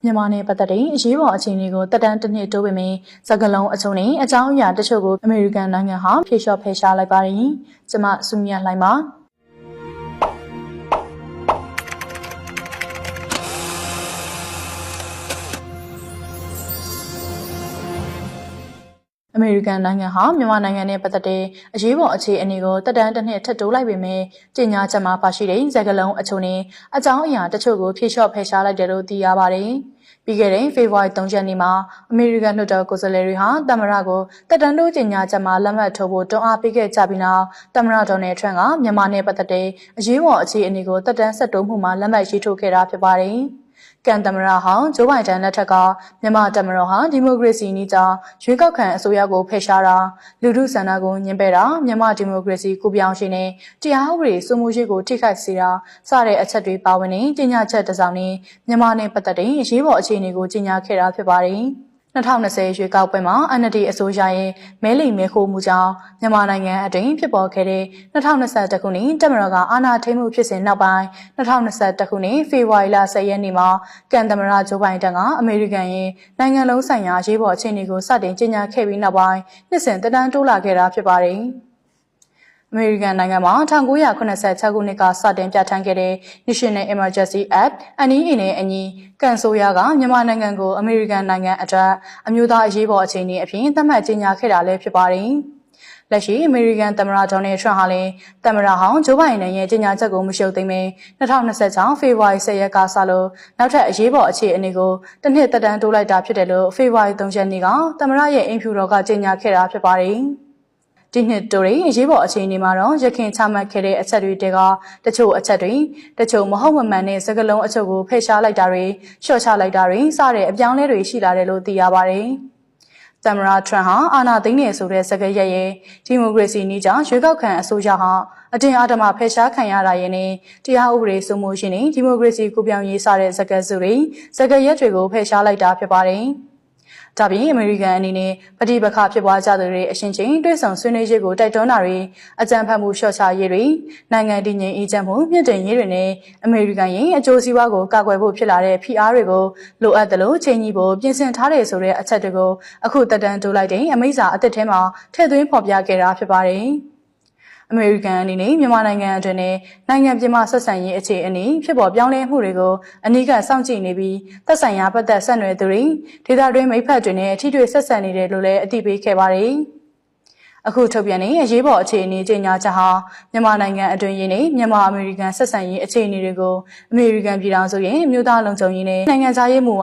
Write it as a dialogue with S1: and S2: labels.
S1: မြန်မာနဲ့ပတ်သက်တဲ့အရေးပေါ်အခြေအနေကိုတက်တန်းတစ်နှစ်တိုးပေမဲ့စကလုံးအချုံနဲ့အကြောင်းအရာတချို့ကိုအမေရိကန်နိုင်ငံဟာဖြေလျှော့ဖယ်ရှားလိုက်ပါတယ်။ကျွန်မစုမြတ်လှိုင်ပါအမေရိကန်နိုင်ငံဟာမြန်မာနိုင်ငံနဲ့ပတ်သက်တဲ့အရေးပေါ်အခြေအနေကိုတက်တန်းတစ်နှစ်ထပ်တိုးလိုက်ပေမဲ့ကြေညာချက်မှာပါရှိတဲ့စကားလုံးအချို့နဲ့အကြောင်းအရာတချို့ကိုဖြေလျှော့ဖယ်ရှားလိုက်တယ်လို့သိရပါတယ်။ပြီးခဲ့တဲ့ဖေဖော်ဝါရီ3ရက်နေ့မှာအမေရိကန်လွှတ်တော်ကိုယ်စားလှယ်တွေဟာသမ္မတကိုတက်တန်းတိုးကြေညာချက်မှာလက်မှတ်ထိုးဖို့တွန်းအားပေးခဲ့ကြပြီးနောက်သမ္မတဒေါ်နယ်ထရန့်ကမြန်မာနဲ့ပတ်သက်တဲ့အရေးပေါ်အခြေအနေကိုတက်တန်းဆက်တိုးမှုမှာလက်မှတ်ရေးထိုးခဲ့တာဖြစ်ပါတယ်။ကန်သမ္မတဟောင်းဂျိုးဘိုင်ဒန်လက်ထက်ကမြန်မာတပ်မတော်ဟာဒီမိုကရေစီနည်းကျရွေးကောက်ခံအစိုးရကိုဖယ်ရှားတာလူထုဆန္ဒကိုညှဉ်းပယ်တာမြန်မာဒီမိုကရေစီကူပြောင်းခြင်းနဲ့တရားဥပဒေစိုးမိုးရေးကိုထိခိုက်စေတာစတဲ့အချက်တွေပါဝင်တဲ့ကြေညာချက်တစ်စောင်နဲ့မြန်မာနဲ့ပတ်သက်တဲ့အရေးပေါ်အခြေအနေကိုကြေညာခဲ့တာဖြစ်ပါတယ်2020ရွေးကောက်ပွဲမှာ NLD အစိုးရရဲ့မဲလိမ်မဲခိုးမှုကြောင့်မြန်မာနိုင်ငံအတွင်းဖြစ်ပေါ်ခဲ့တဲ့2021ခုနှစ်တပ်မတော်ကအာဏာထိန်းမှုဖြစ်စဉ်နောက်ပိုင်း2021ခုနှစ်ဖေဖော်ဝါရီလ10ရက်နေ့မှာကန်သမ္မတဂျိုးဘိုင်ဒန်ကအမေရိကန်ရဲ့နိုင်ငံလုံးဆိုင်ရာရေးပေါ်အခြေအနေကိုစတင်ကြေညာခဲ့ပြီးနောက်ပိုင်းနှစ်စဉ်တက်တန်းတိုးလာခဲ့တာဖြစ်ပါတယ်။အမေရိကန်နိုင်ငံမှာ1986ခုနှစ်ကစတင်ပြဋ္ဌာန်းခဲ့တဲ့ National Emergency Act (NEA) နဲ့အညီကန်ဆိုရကမြန်မာနိုင်ငံကိုအမေရိကန်နိုင်ငံအတွက်အမျိုးသားအရေးပေါ်အခြေအနေအဖြစ်သတ်မှတ်ကြေညာခဲ့တာလည်းဖြစ်ပါတယ်။လက်ရှိအမေရိကန်သမ္မတဒေါ်နယ်ထရန့်ဟာလည်းသမ္မတဟောင်းဂျိုးဘိုင်ဒန်ရဲ့ကြေညာချက်ကိုမရှုတ်သိမ်းပဲ2026ဖေဖော်ဝါရီ10ရက်ကစလို့နောက်ထပ်အရေးပေါ်အခြေအနေကိုတစ်နှစ်သက်တမ်းတိုးလိုက်တာဖြစ်တယ်လို့ဖေဖော်ဝါရီ3ရက်နေ့ကသမ္မတရဲ့အိမ်ဖြူတော်ကကြေညာခဲ့တာဖြစ်ပါတယ်။ဒီနှစ်တိုးရီအရေးပေါ်အခြေအနေမှာတော့ရခိုင်ချမှတ်ခဲ့တဲ့အချက်တွေတဲကတချို့အချက်တွေတချို့မဟုတ်မမှန်တဲ့စကားလုံးအချို့ကိုဖယ်ရှားလိုက်တာတွေလျှော့ချလိုက်တာတွေစတဲ့အပြောင်းလဲတွေရှိလာတယ်လို့သိရပါတယ်။သမ္မတထရန့်ဟာအာဏာသိမ်းနေဆိုတဲ့စကားရဲ့ဒီမိုကရေစီနည်းကျရွေးကောက်ခံအစိုးရဟာအတင်းအဓမ္မဖယ်ရှားခံရတာရဲ့နဲ့တရားဥပဒေစိုးမိုးခြင်းနဲ့ဒီမိုကရေစီကူပြောင်းရေးစတဲ့စကားစုတွေစကားရက်တွေကိုဖယ်ရှားလိုက်တာဖြစ်ပါတယ်။ဒါပြင်အမေရိကန်အနေနဲ့ပဋိပက္ခဖြစ်ပွားကြသူတွေအရှင်ချင်းတွေ့ဆုံဆွေးနွေးရေးကိုတိုက်တွန်းတာတွေအကြံဖတ်မှုလျှော့ချရေးတွေနိုင်ငံတည်ငြိမ်အေးချမ်းမှုမြင့်တင်ရေးတွေနဲ့အမေရိကန်ရဲ့အကျိုးစီးပွားကိုကာကွယ်ဖို့ဖြစ်လာတဲ့ PR တွေကိုလိုအပ်တယ်လို့ချိန်ကြီးဖို့ပြင်ဆင်ထားတယ်ဆိုတဲ့အချက်တွေကိုအခုတက်တန်းတိုးလိုက်တဲ့အမိန့်စာအသစ်ထဲမှာထည့်သွင်းဖော်ပြခဲ့တာဖြစ်ပါတယ်။အမေရိကန်အနေနဲ့မြန်မာနိုင်ငံအတွင်းနဲ့နိုင်ငံပြည်မှာဆက်ဆံရေးအခြေအနေဖြစ်ပေါ်ပြောင်းလဲမှုတွေကိုအနီးကပ်စောင့်ကြည့်နေပြီးသက်ဆိုင်ရာပတ်သက်ဆက်နွယ်သူတွေဒေသတွင်းမိဖက်တွေနဲ့အထီးတွေဆက်ဆံနေတယ်လို့လည်းအသိပေးခဲ့ပါတယ်။အခုထုတ်ပြန်တဲ့အရေးပေါ်အခြေအနေကြေညာချက်ဟာမြန်မာနိုင်ငံအတွင်းရင်းနဲ့မြန်မာအမေရိကန်ဆက်ဆံရေးအခြေအနေတွေကိုအမေရိကန်ပြည်ထောင်စုရဲ့မြို့သားလုံခြုံရေးနဲ့နိုင်ငံခြားရေးမူ